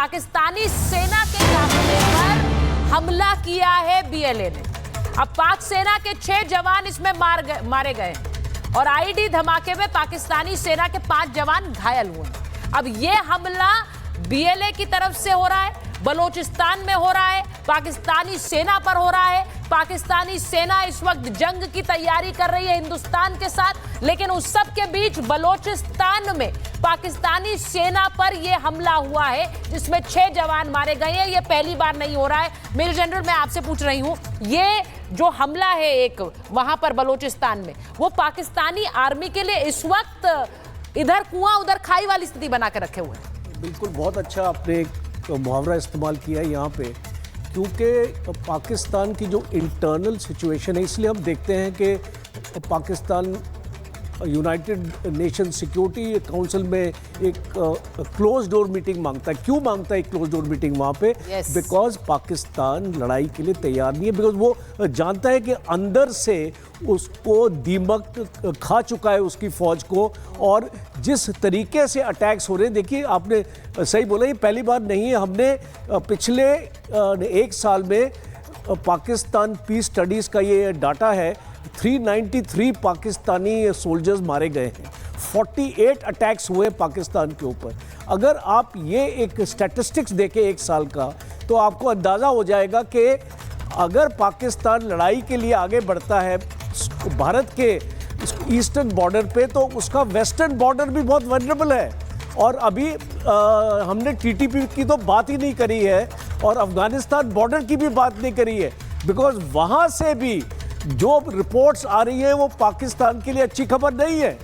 पाकिस्तानी सेना के काफिले पर हमला किया है बीएलए ने। अब पाक सेना के 6 जवान इसमें मारे गए और आईडी धमाके में पाकिस्तानी सेना के 5 जवान घायल हुए। अब यह हमला बीएलए की तरफ से हो रहा है, बलोचिस्तान में हो रहा है, पाकिस्तानी सेना पर हो रहा है। पाकिस्तानी सेना इस वक्त जंग की तैयारी कर रही है हिंदुस्तान के साथ, लेकिन उस सब के बीच बलोचिस्तान में पाकिस्तानी सेना पर यह हमला हुआ है जिसमें 6 जवान मारे गए हैं। यह पहली बार नहीं हो रहा है। मेजर जनरल, मैं आपसे पूछ रही हूं, ये जो हमला है एक वहां पर बलोचिस्तान में, वो पाकिस्तानी आर्मी के लिए इस वक्त इधर कुआं उधर खाई वाली स्थिति बना के रखे हुए हैं। बिल्कुल, बहुत अच्छा आपने मुहावरा इस्तेमाल किया है यहाँ पे, क्योंकि पाकिस्तान की जो इंटरनल सिचुएशन है, इसलिए हम देखते हैं कि Pakistan United nation security council में एक क्लोज डोर मीटिंग मांगता है। क्यों मांगता है एक क्लोज डोर मीटिंग वहाँ पे? बिकॉज पाकिस्तान लड़ाई के लिए तैयार नहीं है, बिकॉज वो जानता है कि अंदर से उसको दीमक खा चुका है उसकी फौज को, और जिस तरीके से अटैक्स हो रहे हैं, देखिए आपने सही बोला, ये पहली बार नहीं है। हमने पिछले 1 साल में पाकिस्तान पीस स्टडीज़ का ये डाटा है, 393 पाकिस्तानी सोल्जर्स मारे गए हैं, 48 अटैक्स हुए पाकिस्तान के ऊपर। अगर आप ये एक स्टैटिस्टिक्स देखें 1 साल का, तो आपको अंदाज़ा हो जाएगा कि अगर पाकिस्तान लड़ाई के लिए आगे बढ़ता है भारत के ईस्टर्न बॉर्डर पे, तो उसका वेस्टर्न बॉर्डर भी बहुत वल्नरेबल है। और अभी हमने टीटीपी की तो बात ही नहीं करी है, और अफगानिस्तान बॉर्डर की भी बात नहीं करी है, बिकॉज वहाँ से भी जो रिपोर्ट्स आ रही है वो पाकिस्तान के लिए अच्छी खबर नहीं है।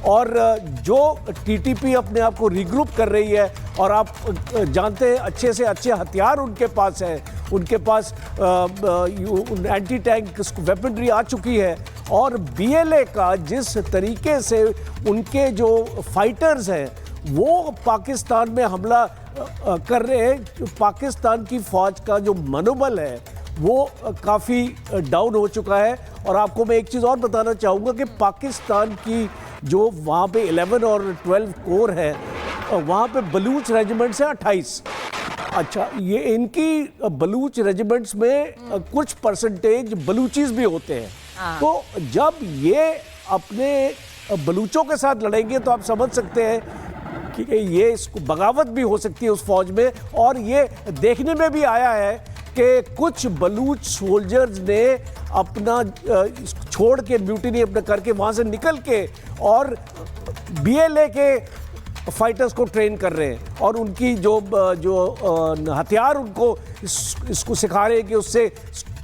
और जो टीटीपी अपने आप को रिग्रुप कर रही है, और आप जानते हैं अच्छे से अच्छे हथियार उनके पास है, उनके पास एंटी टैंक वेपनरी आ चुकी है, और बीएलए का जिस तरीके से उनके जो फाइटर्स हैं वो पाकिस्तान में हमला कर रहे हैं, पाकिस्तान की फौज का जो मनोबल है वो काफ़ी डाउन हो चुका है। और आपको मैं एक चीज़ और बताना चाहूँगा कि पाकिस्तान की जो वहाँ पे 11 और 12 कोर है, वहाँ पे बलूच रेजिमेंट्स हैं 28। अच्छा, ये इनकी बलूच रेजिमेंट्स में कुछ परसेंटेज बलूचीज भी होते हैं। तो जब ये अपने बलूचों के साथ लड़ेंगे तो आप समझ सकते हैं कि ये इसको बगावत भी हो सकती है उस फौज में। और ये देखने में भी आया है कि कुछ बलूच सोल्जर्स ने अपना छोड़ के म्यूटिनी अपना करके वहाँ से निकल के और बीएलए के फाइटर्स को ट्रेन कर रहे हैं, और उनकी जो हथियार उनको इसको सिखा रहे हैं कि उससे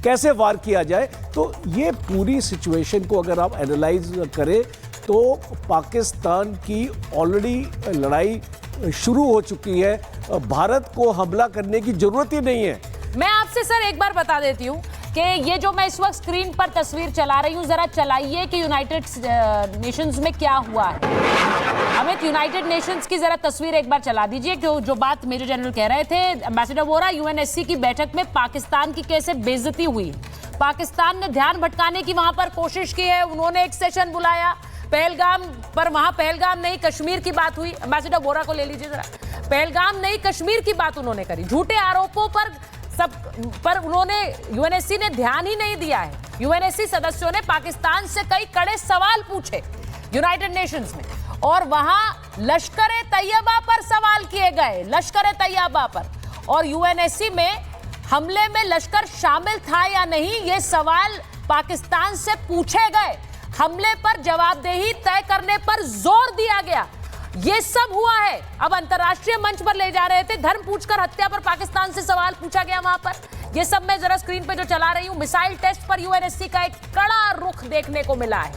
कैसे वार किया जाए। तो ये पूरी सिचुएशन को अगर आप एनालाइज करें तो पाकिस्तान की ऑलरेडी लड़ाई शुरू हो चुकी है, भारत को हमला करने की जरूरत ही नहीं है। मैं आपसे सर एक बार बता देती हूँ कि ये जो मैं इस वक्त स्क्रीन पर तस्वीर चला रही हूँ, जरा चलाइए कि यूनाइटेड नेशंस में क्या हुआ है। अमित, यूनाइटेड नेशंस की जरा तस्वीर एक बार चला दीजिए। जो बात मेजर जनरल कह रहे थे, एम्बेसडर वोरा, यूएनएससी की बैठक में पाकिस्तान की कैसे बेइज्जती हुई, पाकिस्तान ने ध्यान भटकाने की वहां पर कोशिश की है। उन्होंने एक सेशन बुलाया पहलगाम पर, वहां पहलगाम नहीं कश्मीर की बात हुई। एम्बेसडर वोरा को ले लीजिए जरा। पहलगाम नहीं कश्मीर की बात उन्होंने करी, झूठे आरोपों पर उन्होंने, यूएनएससी ने ध्यान ही नहीं दिया है। यूएनएससी सदस्यों ने पाकिस्तान से कई कड़े सवाल पूछे यूनाइटेड नेशंस में, और वहां लश्कर तैयबा पर सवाल किए गए, लश्कर तैयबा पर। और यूएनएससी में हमले में लश्कर शामिल था या नहीं, ये सवाल पाकिस्तान से पूछे गए। हमले पर जवाबदेही तय करने पर जोर दिया गया। ये सब हुआ है। अब अंतर्राष्ट्रीय मंच पर ले जा रहे थे, धर्म पूछकर हत्या पर पाकिस्तान से सवाल पूछा गया वहां पर। ये सब मैं जरा स्क्रीन पे जो चला रही हूं, मिसाइल टेस्ट पर यूएनएससी का एक कड़ा रुख देखने को मिला है।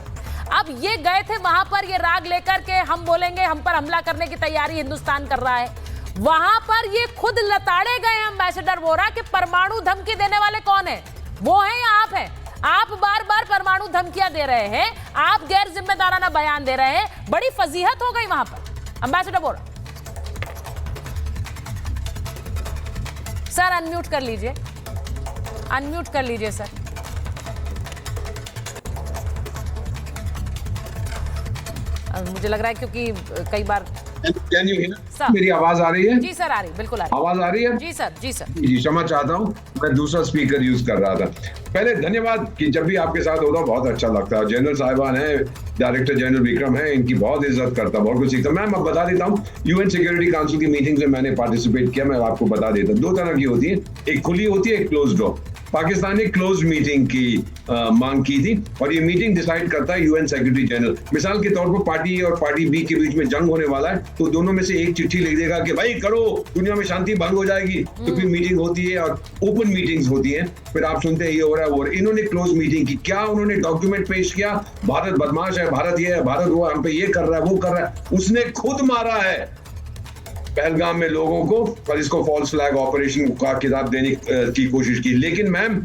अब ये गए थे वहां पर ये राग लेकर के, हम बोलेंगे हम पर हमला करने की तैयारी हिंदुस्तान कर रहा है। वहां पर ये खुद लताड़े गए एम्बेसडर वोरा कि परमाणु धमकी देने वाले कौन है, वो है या आप हैं? आप बार बार परमाणु धमकियां दे रहे हैं, आप गैर जिम्मेदाराना बयान दे रहे हैं। बड़ी फजीहत हो गई वहां पर। एम्बेसडर वोरा सर, अनम्यूट कर लीजिए, अनम्यूट कर लीजिए सर। मुझे लग रहा है क्योंकि कई बार Can you hear? Sir. मेरी आवाज आ रही है? जी सर आ रही, बिल्कुल आ रही। आवाज आ रही है? जी सर, जी सर। जी क्षमा चाहता हूँ, मैं दूसरा स्पीकर यूज कर रहा था। पहले धन्यवाद कि जब भी आपके साथ होता बहुत अच्छा लगता है। जनरल साहिबान है, डायरेक्टर जनरल विक्रम है, इनकी बहुत इज्जत करता, बहुत कुछ सीखता। मैम अब बता देता हूँ, यूएन सिक्योरिटी काउंसिल की मीटिंग में मैंने पार्टिसिपेट किया, मैं आपको बता देता हूँ। दो तरह की होती है, एक खुली होती है, एक क्लोज डोर। पाकिस्तान ने क्लोज मीटिंग की मांग की थी और ये मीटिंग डिसाइड करता है यूएन सेक्रेटरी जनरल। मिसाल के तौर पर पार्टी ए और पार्टी बी के बीच में जंग होने वाला है तो दोनों में से एक चिट्ठी लिख देगा कि भाई करो, दुनिया में शांति भंग हो जाएगी। तो फिर मीटिंग होती है और ओपन मीटिंग्स होती हैं, फिर आप सुनते हैं ये हो रहा है वो। इन्होंने क्लोज मीटिंग की, क्या उन्होंने डॉक्यूमेंट पेश किया, भारत बदमाश है, भारत ये है, भारत वो हम पे ये कर रहा है, वो कर रहा है। उसने खुद मारा है पहलगाम में लोगों को और इसको फॉल्स फ्लैग ऑपरेशन का खिताब देने की कोशिश की। लेकिन मैम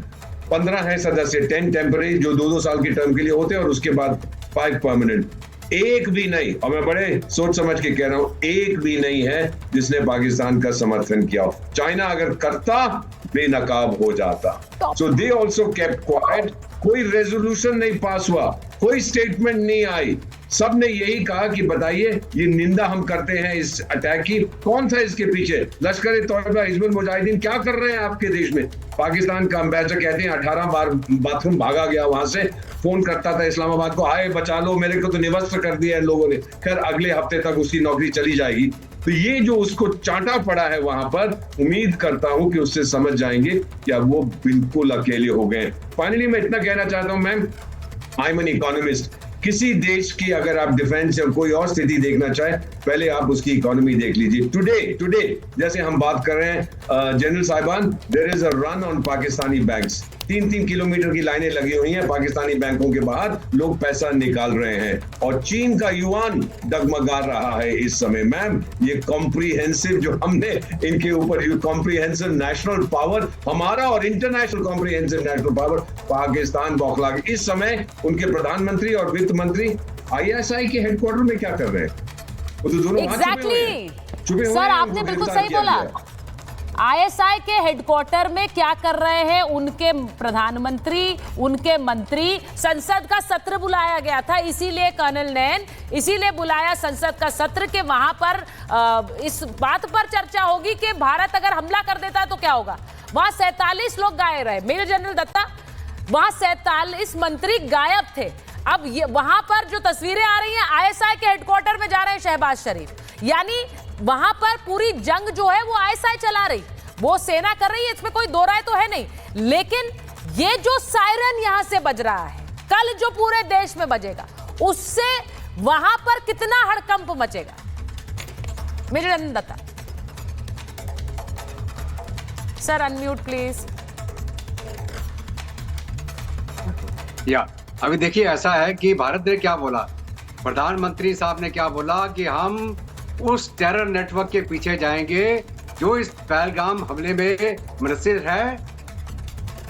15 है सदस्य, 10 टेम्परेरी जो 2-2 साल की टर्म के लिए होते हैं और उसके बाद 5 परमानेंट। एक भी नहीं, और मैं बड़े सोच समझ के कह रहा हूं, एक भी नहीं है जिसने पाकिस्तान का समर्थन किया हो। चाइना अगर करता बेनकाब हो जाता। सो दे ऑल्सो केप्ट क्वाइट। कोई रेजोल्यूशन नहीं पास हुआ, कोई स्टेटमेंट नहीं आई। सब ने यही कहा कि बताइए ये निंदा हम करते हैं इस अटैक की, कौन था इसके पीछे? लश्कर तोयबा, हिजबुल मुजाहिदीन क्या कर रहे हैं आपके देश में? पाकिस्तान का एम्बेसडर कहते हैं 18 बार बाथरूम भागा गया वहां से, फोन करता था इस्लामाबाद को, आए बचा लो, मेरे को तो निवस्त्र कर दिया है लोगों ने। खैर अगले हफ्ते तक उसकी नौकरी चली जाएगी। तो ये जो उसको चांटा पड़ा है वहां पर, उम्मीद करता हूं कि उससे समझ जाएंगे कि अब वो बिल्कुल अकेले हो गए। फाइनली मैं इतना कहना चाहता हूं ma'am, I am an economist. किसी देश की अगर आप डिफेंस या कोई और स्थिति देखना चाहे, पहले आप उसकी इकोनॉमी देख लीजिए। टुडे जैसे हम बात कर रहे हैं जनरल साहिबान, there is a run on Pakistani banks. 3-3 kilometre की लाइनें लगी हुई हैं पाकिस्तानी बैंकों के बाहर, लोग पैसा निकाल रहे हैं और चीन का युआन डगमगा रहा है इस समय। मैम ये कॉम्प्रिहेंसिव जो हमने इनके ऊपर कॉम्प्रिहेंसिव नेशनल पावर, हमारा और international comprehensive national power, Pakistan बौखला गया। इस समय उनके प्रधानमंत्री और वित्त मंत्री आईएसआई के हेडक्वार्टर में क्या कर रहे हैं? वो तो दोनों एग्जैक्टली सर, आपने बिल्कुल सही बोला। आईएसआई के हेडक्वार्टर में क्या कर रहे हैं उनके प्रधानमंत्री, उनके मंत्री? संसद का सत्र बुलाया गया था, इसीलिए कर्नल नैन, इसीलिए बुलाया संसद का सत्र के वहां पर इस बात पर चर्चा होगी कि भारत अगर हमला कर देता है तो क्या होगा। वहां 47 लोग गायब रहे, मेजर जनरल दत्ता, वहां 47 मंत्री गायब थे। अब ये वहां पर जो तस्वीरें आ रही हैं, आईएसआई के हेडक्वार्टर में जा रहे हैं शहबाज शरीफ, यानी वहां पर पूरी जंग जो है वो आईएसआई चला रही, वो सेना कर रही है, इसमें कोई दो राय तो है नहीं। लेकिन ये जो सायरन यहां से बज रहा है, कल जो पूरे देश में बजेगा, उससे वहां पर कितना हड़कंप मचेगा? Major general Datta sir, unmute please. या अभी देखिए, ऐसा है कि भारत ने क्या बोला, प्रधानमंत्री साहब ने क्या बोला कि हम उस टेरर नेटवर्क के पीछे जाएंगे जो इस पहलगाम हमले में मुनस्सिर है,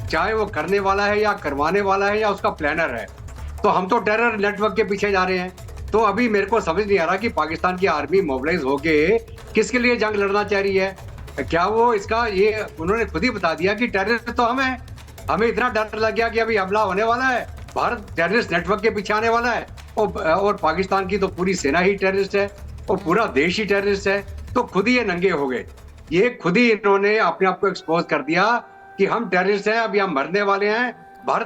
चाहे वो करने वाला है या करवाने वाला है या उसका प्लानर है। तो हम तो टेरर नेटवर्क के पीछे जा रहे हैं। तो अभी मेरे को समझ नहीं आ रहा कि पाकिस्तान की आर्मी मोबिलाइज होके किसके लिए जंग लड़ना चाह रही है। क्या वो इसका, ये उन्होंने खुद ही बता दिया कि टेररिस्ट तो हम हैं, हमें इतना डर लग गया कि अभी हमला होने वाला है, भारत टेररिस्ट नेटवर्क के पीछे आने वाला है, और पाकिस्तान की तो पूरी सेना ही टेररिस्ट है और पूरा देश ही टेररिस्ट है। तो खुद ही ये नंगे हो गए, ये खुद ही इन्होंने अपने आप को एक्सपोज कर दिया कि हम टेररिस्ट हैं, अभी हम मरने वाले हैं,